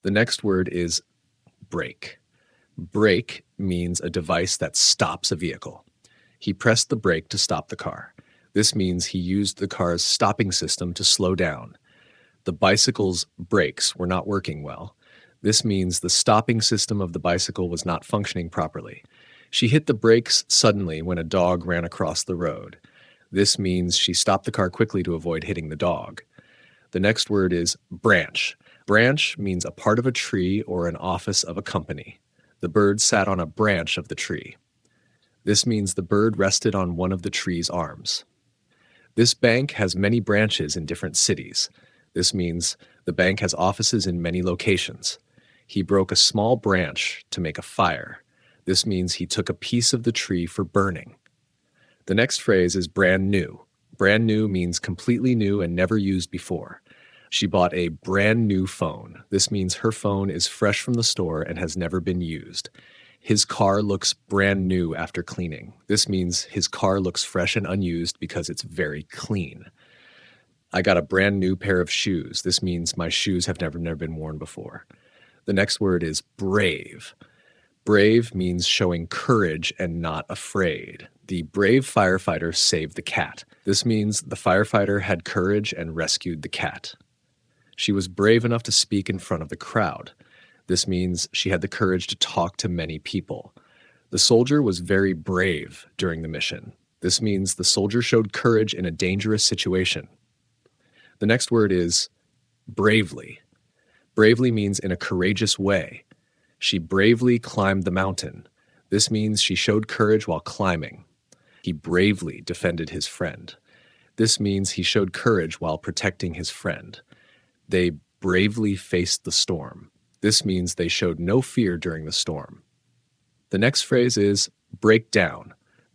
The next word is brake. Brake means a device that stops a vehicle. He pressed the brake to stop the car. This means he used the car's stopping system to slow down. The bicycle's brakes were not working well. This means the stopping system of the bicycle was not functioning properly. She hit the brakes suddenly when a dog ran across the road. This means she stopped the car quickly to avoid hitting the dog. The next word is branch. Branch means a part of a tree or an office of a company. The bird sat on a branch of the tree. This means the bird rested on one of the tree's arms. This bank has many branches in different cities. This means the bank has offices in many locations. He broke a small branch to make a fire. This means he took a piece of the tree for burning. The next phrase is brand new. Brand new means completely new and never used before. She bought a brand new phone. This means her phone is fresh from the store and has never been used. His car looks brand new after cleaning. This means his car looks fresh and unused because it's very clean. I got a brand new pair of shoes. This means my shoes have never been worn before. The next word is brave. Brave means showing courage and not afraid. The brave firefighter saved the cat. This means the firefighter had courage and rescued the cat. She was brave enough to speak in front of the crowd. This means she had the courage to talk to many people. The soldier was very brave during the mission. This means the soldier showed courage in a dangerous situation. The next word is bravely. Bravely means in a courageous way. She bravely climbed the mountain. This means she showed courage while climbing. He bravely defended his friend. This means he showed courage while protecting his friend. They bravely faced the storm. This means they showed no fear during the storm. The next phrase is break down.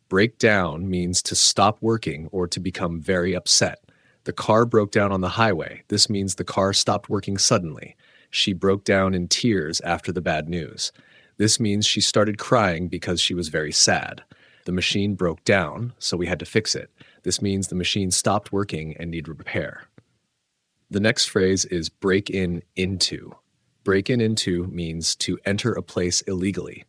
Break down means to stop working or to become very upset. The car broke down on the highway. This means the car stopped working suddenly. She broke down in tears after the bad news. This means she started crying because she was very sad. The machine broke down, so we had to fix it. This means the machine stopped working and needed repair. The next phrase is break in into. Break in into means to enter a place illegally.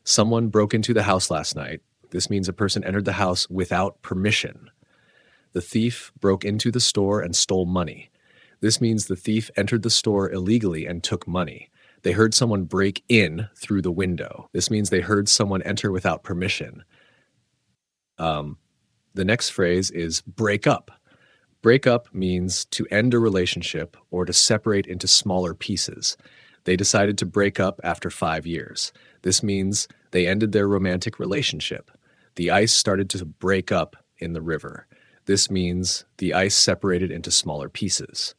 Someone broke into the house last night. This means a person entered the house without permission. The thief broke into the store and stole money. This means the thief entered the store illegally and took money. They heard someone break in through the window. This means they heard someone enter without permission. The next phrase is break up. Break up means to end a relationship or to separate into smaller pieces. They decided to break up after 5 years. This means they ended their romantic relationship. The ice started to break up in the river. This means the ice separated into smaller pieces.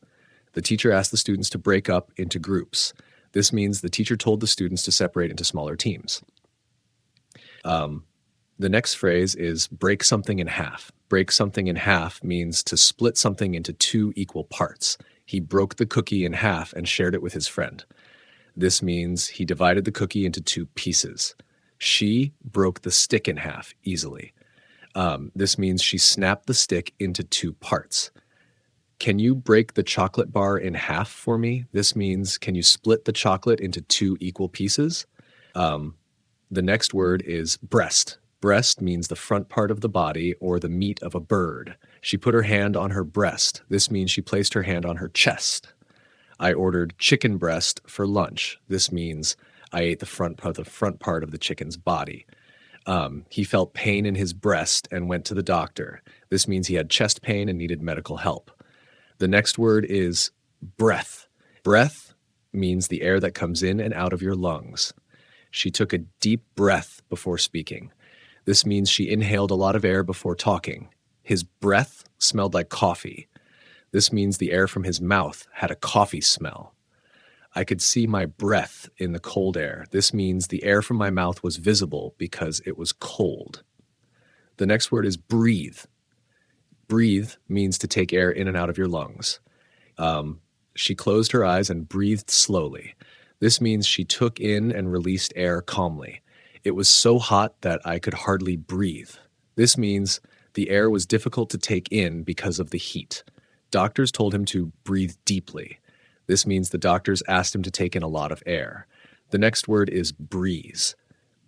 The teacher asked the students to break up into groups. This means the teacher told the students to separate into smaller teams. The next phrase is break something in half. Break something in half means to split something into 2 equal parts. He broke the cookie in half and shared it with his friend. This means he divided the cookie into 2 pieces. She broke the stick in half easily. This means she snapped the stick into 2 parts. Can you break the chocolate bar in half for me? This means can you split the chocolate into 2 equal pieces? The next word is breast. Breast means the front part of the body or the meat of a bird. She put her hand on her breast. This means she placed her hand on her chest. I ordered chicken breast for lunch. This means I ate the front part of the chicken's body. He felt pain in his breast and went to the doctor. This means he had chest pain and needed medical help. The next word is breath. Breath means the air that comes in and out of your lungs. She took a deep breath before speaking. This means she inhaled a lot of air before talking. His breath smelled like coffee. This means the air from his mouth had a coffee smell. I could see my breath in the cold air. This means the air from my mouth was visible because it was cold. The next word is breathe. Breathe means to take air in and out of your lungs. She closed her eyes and breathed slowly. This means she took in and released air calmly. It was so hot that I could hardly breathe. This means the air was difficult to take in because of the heat. Doctors told him to breathe deeply. This means the doctors asked him to take in a lot of air. The next word is breeze.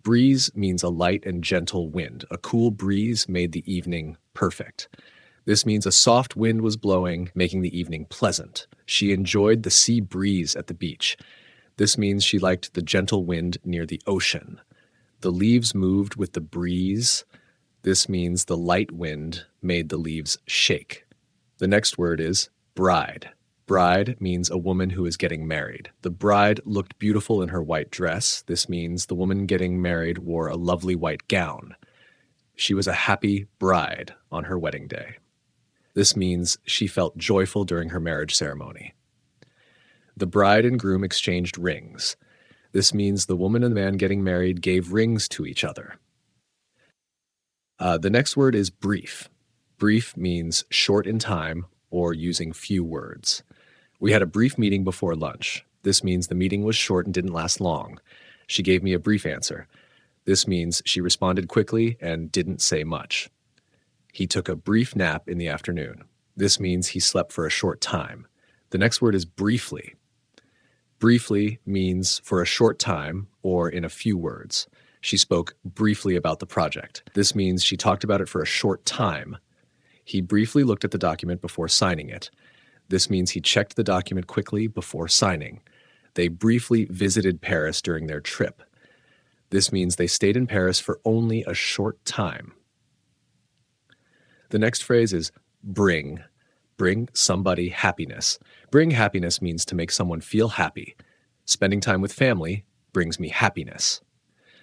Breeze means a light and gentle wind. A cool breeze made the evening perfect. This means a soft wind was blowing, making the evening pleasant. She enjoyed the sea breeze at the beach. This means she liked the gentle wind near the ocean. The leaves moved with the breeze. This means the light wind made the leaves shake. The next word is bride. Bride means a woman who is getting married. The bride looked beautiful in her white dress. This means the woman getting married wore a lovely white gown. She was a happy bride on her wedding day. This means she felt joyful during her marriage ceremony. The bride and groom exchanged rings. This means the woman and the man getting married gave rings to each other. The next word is brief. Brief means short in time or using few words. We had a brief meeting before lunch. This means the meeting was short and didn't last long. She gave me a brief answer. This means she responded quickly and didn't say much. He took a brief nap in the afternoon. This means he slept for a short time. The next word is briefly. Briefly means for a short time or in a few words. She spoke briefly about the project. This means she talked about it for a short time. He briefly looked at the document before signing it. This means he checked the document quickly before signing. They briefly visited Paris during their trip. This means they stayed in Paris for only a short time. The next phrase is bring. Bring somebody happiness. Bring happiness means to make someone feel happy. Spending time with family brings me happiness.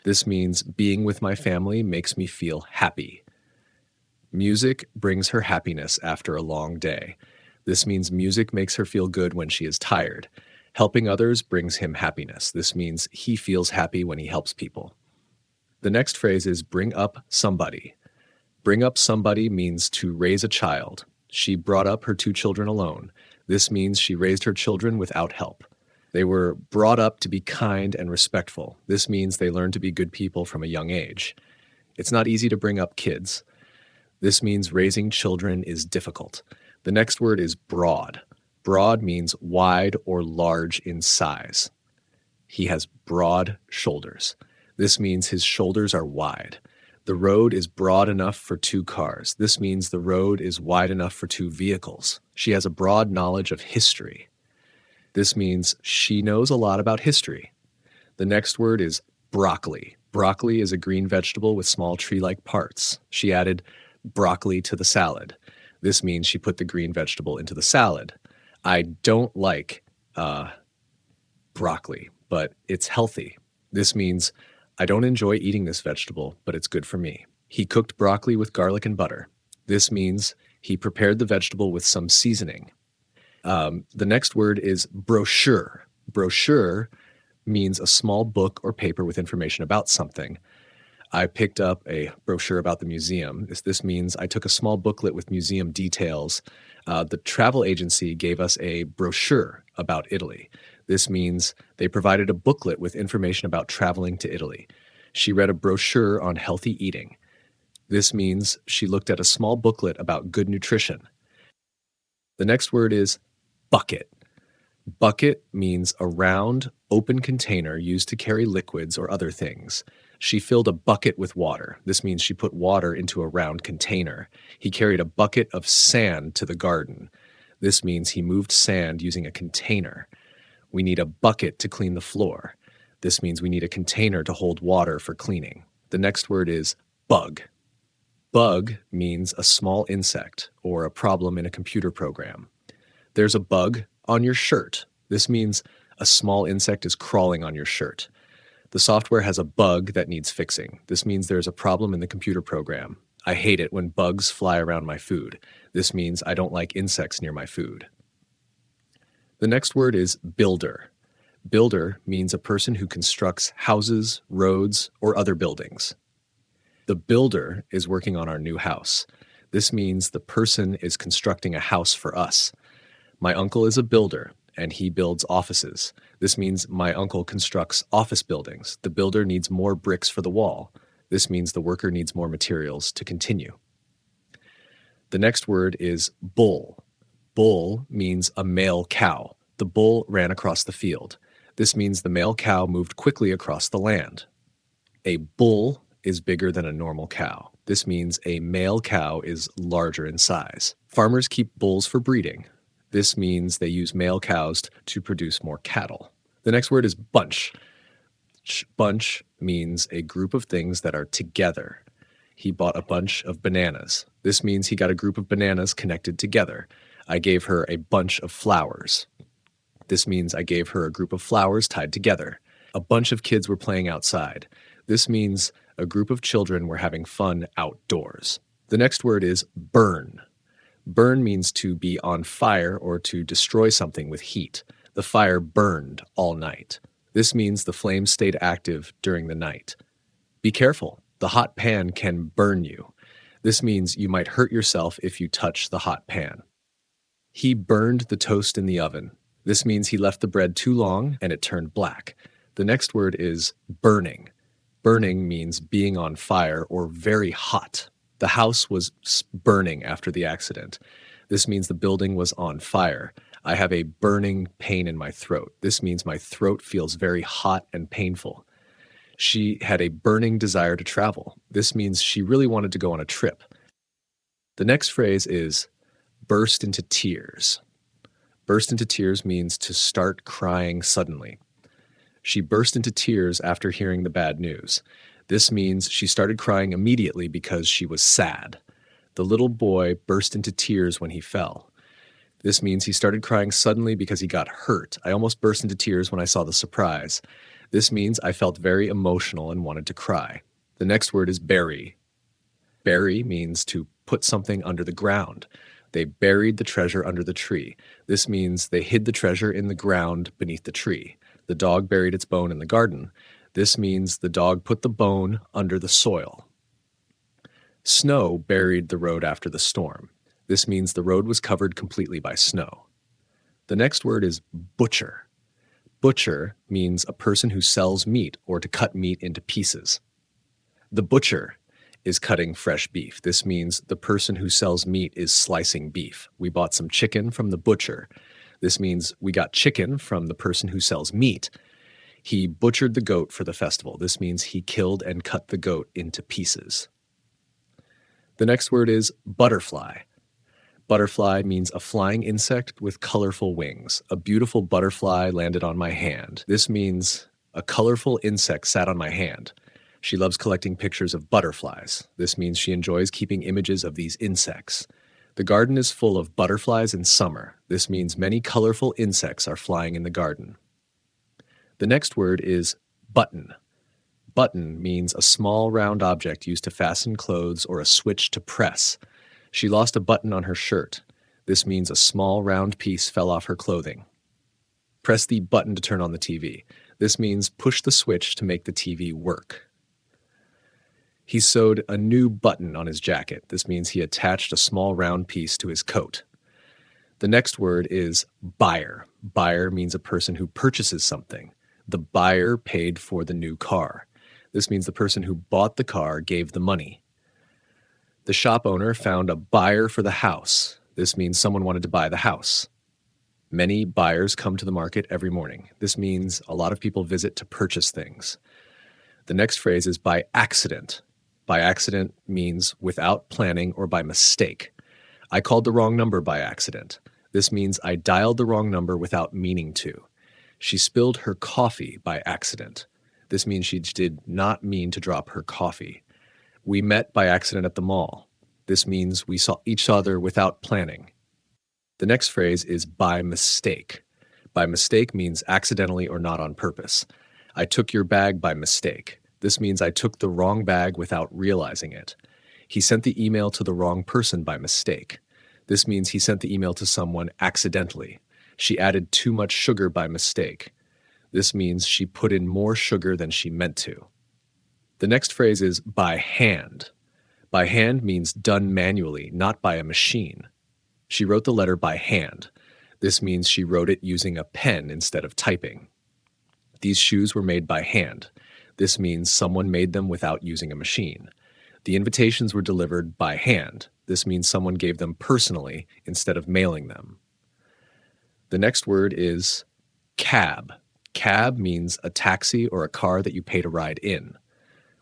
This means being with my family makes me feel happy. Music brings her happiness after a long day. This means music makes her feel good when she is tired. Helping others brings him happiness. This means he feels happy when he helps people. The next phrase is bring up somebody. Bring up somebody means to raise a child. She brought up her 2 children alone. This means she raised her children without help. They were brought up to be kind and respectful. This means they learned to be good people from a young age. It's not easy to bring up kids. This means raising children is difficult. The next word is broad. Broad means wide or large in size. He has broad shoulders. This means his shoulders are wide. The road is broad enough for 2 cars. This means the road is wide enough for 2 vehicles. She has a broad knowledge of history. This means she knows a lot about history. The next word is broccoli. Broccoli is a green vegetable with small tree-like parts. She added broccoli to the salad. This means she put the green vegetable into the salad. I don't like broccoli, but it's healthy. This means I don't enjoy eating this vegetable, but it's good for me. He cooked broccoli with garlic and butter. This means he prepared the vegetable with some seasoning. The next word is brochure. Brochure means a small book or paper with information about something. I picked up a brochure about the museum. This means I took a small booklet with museum details. The travel agency gave us a brochure about Italy. This means they provided a booklet with information about traveling to Italy. She read a brochure on healthy eating. This means she looked at a small booklet about good nutrition. The next word is bucket. Bucket means a round, open container used to carry liquids or other things. She filled a bucket with water. This means she put water into a round container. He carried a bucket of sand to the garden. This means he moved sand using a container. We need a bucket to clean the floor. This means we need a container to hold water for cleaning. The next word is bug. Bug means a small insect or a problem in a computer program. There's a bug on your shirt. This means a small insect is crawling on your shirt. The software has a bug that needs fixing. This means there's a problem in the computer program. I hate it when bugs fly around my food. This means I don't like insects near my food. The next word is builder. Builder means a person who constructs houses, roads, or other buildings. The builder is working on our new house. This means the person is constructing a house for us. My uncle is a builder, and he builds offices. This means my uncle constructs office buildings. The builder needs more bricks for the wall. This means the worker needs more materials to continue. The next word is bull. Bull means a male cow. The bull ran across the field. This means the male cow moved quickly across the land. A bull is bigger than a normal cow. This means a male cow is larger in size. Farmers keep bulls for breeding. This means they use male cows to produce more cattle. The next word is bunch. Bunch means a group of things that are together. He bought a bunch of bananas. This means he got a group of bananas connected together. I gave her a bunch of flowers. This means I gave her a group of flowers tied together. A bunch of kids were playing outside. This means a group of children were having fun outdoors. The next word is burn. Burn means to be on fire or to destroy something with heat. The fire burned all night. This means the flames stayed active during the night. Be careful. The hot pan can burn you. This means you might hurt yourself if you touch the hot pan. He burned the toast in the oven. This means he left the bread too long and it turned black. The next word is burning. Burning means being on fire or very hot. The house was burning after the accident. This means the building was on fire. I have a burning pain in my throat. This means my throat feels very hot and painful. She had a burning desire to travel. This means she really wanted to go on a trip. The next phrase is burst into tears. Burst into tears means to start crying suddenly. She burst into tears after hearing the bad news. This means she started crying immediately because she was sad. The little boy burst into tears when he fell. This means he started crying suddenly because he got hurt. I almost burst into tears when I saw the surprise. This means I felt very emotional and wanted to cry. The next word is bury. Bury means to put something under the ground. They buried the treasure under the tree. This means they hid the treasure in the ground beneath the tree. The dog buried its bone in the garden. This means the dog put the bone under the soil. Snow buried the road after the storm. This means the road was covered completely by snow. The next word is butcher. Butcher means a person who sells meat or to cut meat into pieces. The butcher is cutting fresh beef. This means the person who sells meat is slicing beef. We bought some chicken from the butcher. This means we got chicken from the person who sells meat. He butchered the goat for the festival. This means he killed and cut the goat into pieces. The next word is butterfly. Butterfly means a flying insect with colorful wings. A beautiful butterfly landed on my hand. This means a colorful insect sat on my hand. She loves collecting pictures of butterflies. This means she enjoys keeping images of these insects. The garden is full of butterflies in summer. This means many colorful insects are flying in the garden. The next word is button. Button means a small round object used to fasten clothes or a switch to press. She lost a button on her shirt. This means a small round piece fell off her clothing. Press the button to turn on the TV. This means push the switch to make the TV work. He sewed a new button on his jacket. This means he attached a small round piece to his coat. The next word is buyer. Buyer means a person who purchases something. The buyer paid for the new car. This means the person who bought the car gave the money. The shop owner found a buyer for the house. This means someone wanted to buy the house. Many buyers come to the market every morning. This means a lot of people visit to purchase things. The next phrase is by accident. By accident means without planning or by mistake. I called the wrong number by accident. This means I dialed the wrong number without meaning to. She spilled her coffee by accident. This means she did not mean to drop her coffee. We met by accident at the mall. This means we saw each other without planning. The next phrase is by mistake. By mistake means accidentally or not on purpose. I took your bag by mistake. This means I took the wrong bag without realizing it. He sent the email to the wrong person by mistake. This means he sent the email to someone accidentally. She added too much sugar by mistake. This means she put in more sugar than she meant to. The next phrase is by hand. By hand means done manually, not by a machine. She wrote the letter by hand. This means she wrote it using a pen instead of typing. These shoes were made by hand. This means someone made them without using a machine. The invitations were delivered by hand. This means someone gave them personally instead of mailing them. The next word is cab. Cab means a taxi or a car that you paid a ride in.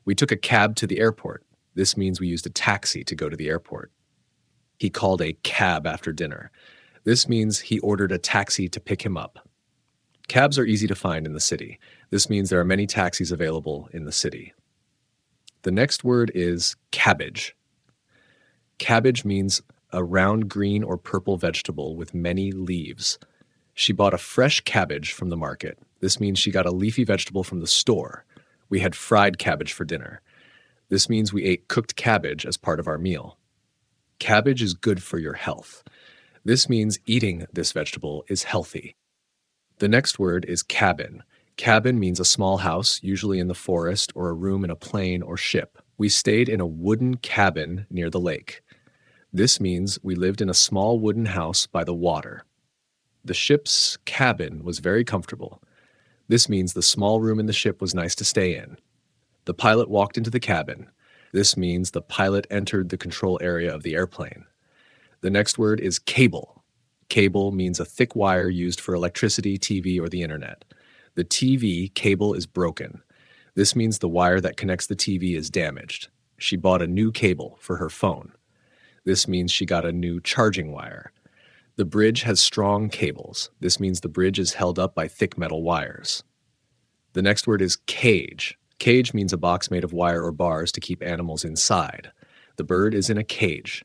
We took a cab to the airport. This means we used a taxi to go to the airport. He called a cab after dinner. This means he ordered a taxi to pick him up. Cabs are easy to find in the city. This means there are many taxis available in the city. The next word is cabbage. Cabbage means a round green or purple vegetable with many leaves. She bought a fresh cabbage from the market. This means she got a leafy vegetable from the store. We had fried cabbage for dinner. This means we ate cooked cabbage as part of our meal. Cabbage is good for your health. This means eating this vegetable is healthy. The next word is cabin. Cabin means a small house, usually in the forest, or a room in a plane or ship. We stayed in a wooden cabin near the lake. This means we lived in a small wooden house by the water. The ship's cabin was very comfortable. This means the small room in the ship was nice to stay in. The pilot walked into the cabin. This means the pilot entered the control area of the airplane. The next word is cable. Cable means a thick wire used for electricity, TV, or the internet. The TV cable is broken. This means the wire that connects the TV is damaged. She bought a new cable for her phone. This means she got a new charging wire. The bridge has strong cables. This means the bridge is held up by thick metal wires. The next word is cage. Cage means a box made of wire or bars to keep animals inside. The bird is in a cage.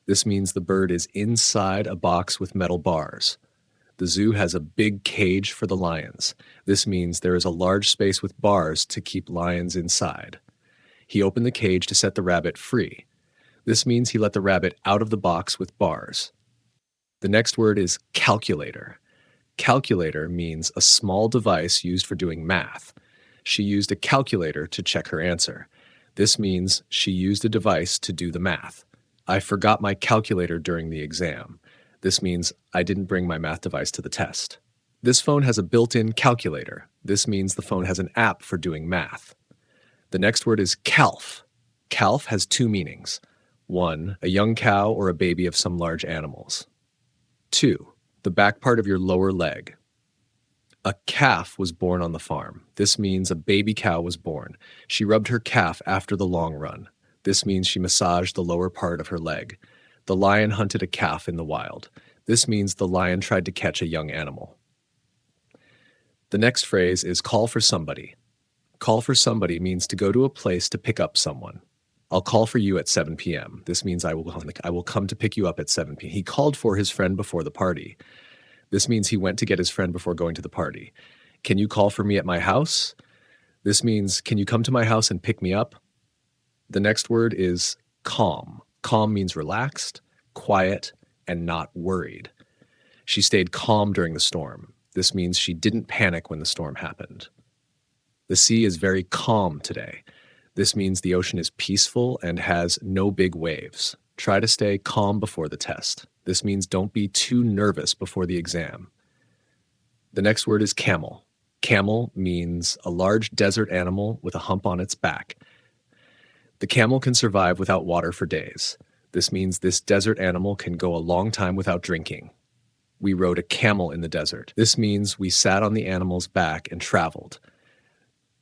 This means the bird is inside a box with metal bars. The zoo has a big cage for the lions. This means there is a large space with bars to keep lions inside. He opened the cage to set the rabbit free. This means he let the rabbit out of the box with bars. The next word is calculator. Calculator means a small device used for doing math. She used a calculator to check her answer. This means she used a device to do the math. I forgot my calculator during the exam. This means I didn't bring my math device to the test. This phone has a built-in calculator. This means the phone has an app for doing math. The next word is calf. Calf has two meanings. 1, a young cow or a baby of some large animals. 2, the back part of your lower leg. A calf was born on the farm. This means a baby cow was born. She rubbed her calf after the long run. This means she massaged the lower part of her leg. The lion hunted a calf in the wild. This means the lion tried to catch a young animal. The next phrase is call for somebody. Call for somebody means to go to a place to pick up someone. I'll call for you at 7 p.m. This means I will come to pick you up at 7 p.m. He called for his friend before the party. This means he went to get his friend before going to the party. Can you call for me at my house? This means, can you come to my house and pick me up? The next word is calm. Calm means relaxed, quiet, and not worried. She stayed calm during the storm. This means she didn't panic when the storm happened. The sea is very calm today. This means the ocean is peaceful and has no big waves. Try to stay calm before the test. This means don't be too nervous before the exam. The next word is camel. Camel means a large desert animal with a hump on its back. The camel can survive without water for days. This means this desert animal can go a long time without drinking. We rode a camel in the desert. This means we sat on the animal's back and traveled.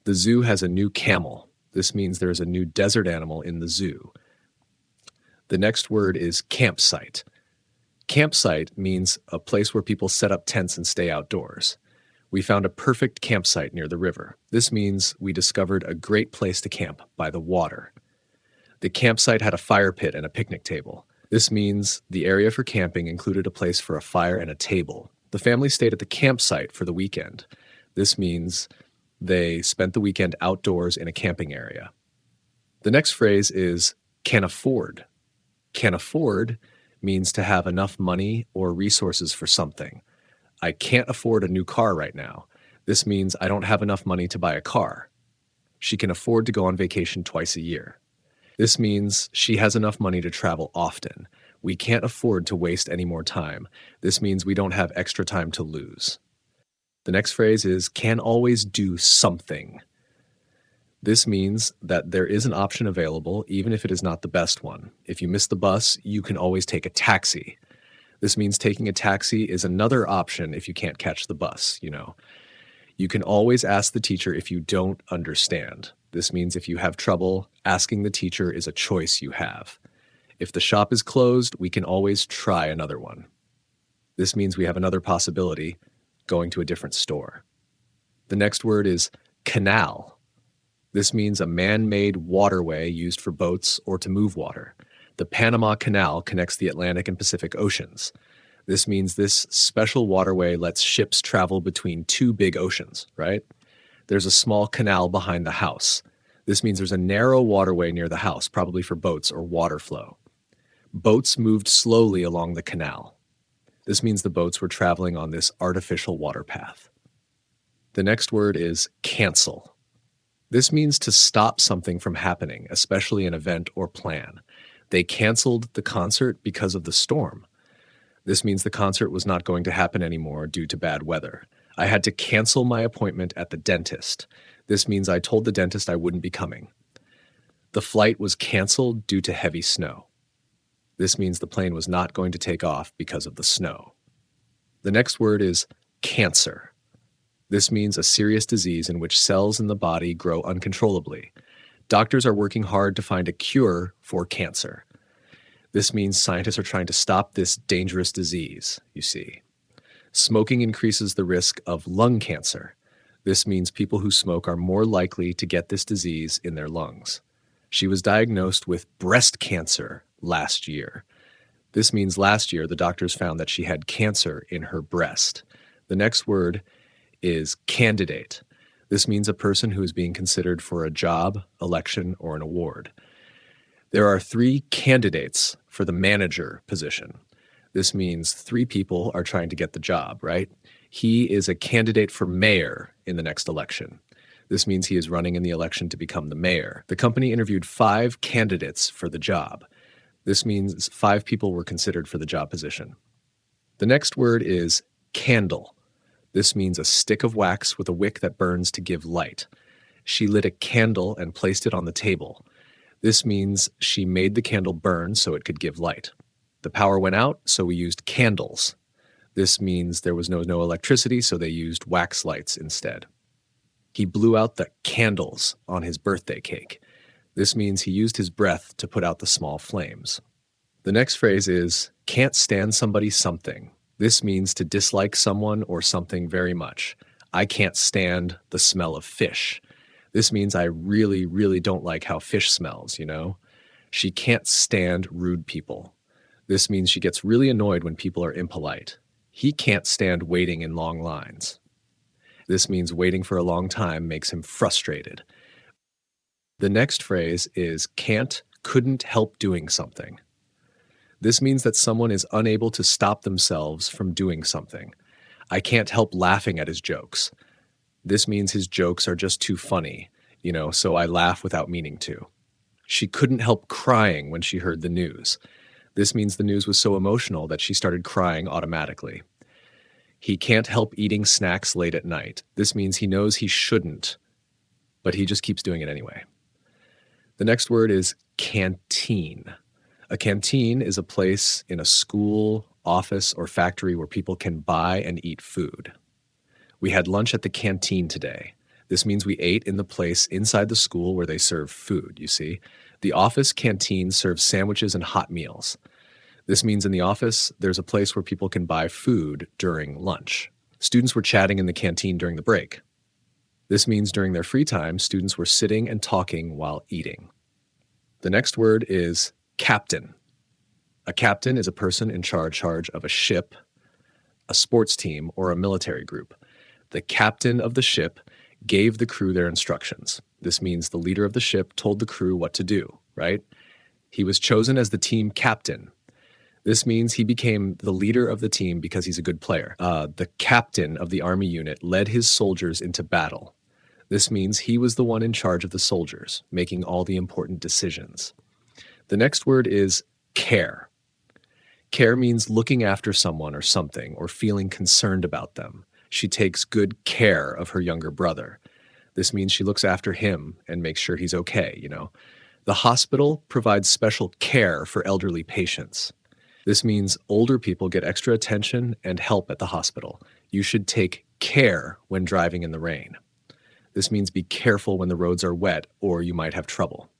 The zoo has a new camel. This means there is a new desert animal in the zoo. The next word is campsite. Campsite means a place where people set up tents and stay outdoors. We found a perfect campsite near the river. This means we discovered a great place to camp by the water. The campsite had a fire pit and a picnic table. This means the area for camping included a place for a fire and a table. The family stayed at the campsite for the weekend. This means they spent the weekend outdoors in a camping area. The next phrase is can afford. Can afford means to have enough money or resources for something. I can't afford a new car right now. This means I don't have enough money to buy a car. She can afford to go on vacation twice a year. This means she has enough money to travel often. We can't afford to waste any more time. This means we don't have extra time to lose. The next phrase is can always do something. This means that there is an option available even if it is not the best one. If you miss the bus, you can always take a taxi. This means taking a taxi is another option if you can't catch the bus. You can always ask the teacher if you don't understand. This means if you have trouble, asking the teacher is a choice you have. If the shop is closed, we can always try another one. This means we have another possibility, going to a different store. The next word is canal. This means a man-made waterway used for boats or to move water. The Panama Canal connects the Atlantic and Pacific Oceans. This means this special waterway lets ships travel between two big oceans, right? There's a small canal behind the house. This means there's a narrow waterway near the house, probably for boats or water flow. Boats moved slowly along the canal. This means the boats were traveling on this artificial water path. The next word is cancel. This means to stop something from happening, especially an event or plan. They canceled the concert because of the storm. This means the concert was not going to happen anymore due to bad weather. I had to cancel my appointment at the dentist. This means I told the dentist I wouldn't be coming. The flight was canceled due to heavy snow. This means the plane was not going to take off because of the snow. The next word is cancer. This means a serious disease in which cells in the body grow uncontrollably. Doctors are working hard to find a cure for cancer. This means scientists are trying to stop this dangerous disease, you see. Smoking increases the risk of lung cancer. This means people who smoke are more likely to get this disease in their lungs. She was diagnosed with breast cancer last year. This means last year the doctors found that she had cancer in her breast. The next word is candidate. This means a person who is being considered for a job, election, or an award. There are 3 candidates for the manager position. This means 3 people are trying to get the job, right? He is a candidate for mayor in the next election. This means he is running in the election to become the mayor. The company interviewed 5 candidates for the job. This means 5 people were considered for the job position. The next word is candle. This means a stick of wax with a wick that burns to give light. She lit a candle and placed it on the table. This means she made the candle burn so it could give light. The power went out, so we used candles. This means there was no electricity, so they used wax lights instead. He blew out the candles on his birthday cake. This means he used his breath to put out the small flames. The next phrase is, can't stand somebody something. This means to dislike someone or something very much. I can't stand the smell of fish. This means I really, really don't like how fish smells, She can't stand rude people. This means she gets really annoyed when people are impolite. He can't stand waiting in long lines. This means waiting for a long time makes him frustrated. The next phrase is couldn't help doing something. This means that someone is unable to stop themselves from doing something. I can't help laughing at his jokes. This means his jokes are just too funny, so I laugh without meaning to. She couldn't help crying when she heard the news. This means the news was so emotional that she started crying automatically. He can't help eating snacks late at night. This means he knows he shouldn't, but he just keeps doing it anyway. The next word is canteen. A canteen is a place in a school, office, or factory where people can buy and eat food. We had lunch at the canteen today. This means we ate in the place inside the school where they serve food, you see. The office canteen serves sandwiches and hot meals. This means in the office, there's a place where people can buy food during lunch. Students were chatting in the canteen during the break. This means during their free time, students were sitting and talking while eating. The next word is captain. A captain is a person in charge of a ship, a sports team, or a military group. The captain of the ship gave the crew their instructions. This means the leader of the ship told the crew what to do, right? He was chosen as the team captain. This means he became the leader of the team because he's a good player. The captain of the army unit led his soldiers into battle. This means he was the one in charge of the soldiers, making all the important decisions. The next word is care. Care means looking after someone or something or feeling concerned about them. She takes good care of her younger brother. This means she looks after him and makes sure he's okay, The hospital provides special care for elderly patients. This means older people get extra attention and help at the hospital. You should take care when driving in the rain. This means be careful when the roads are wet or you might have trouble.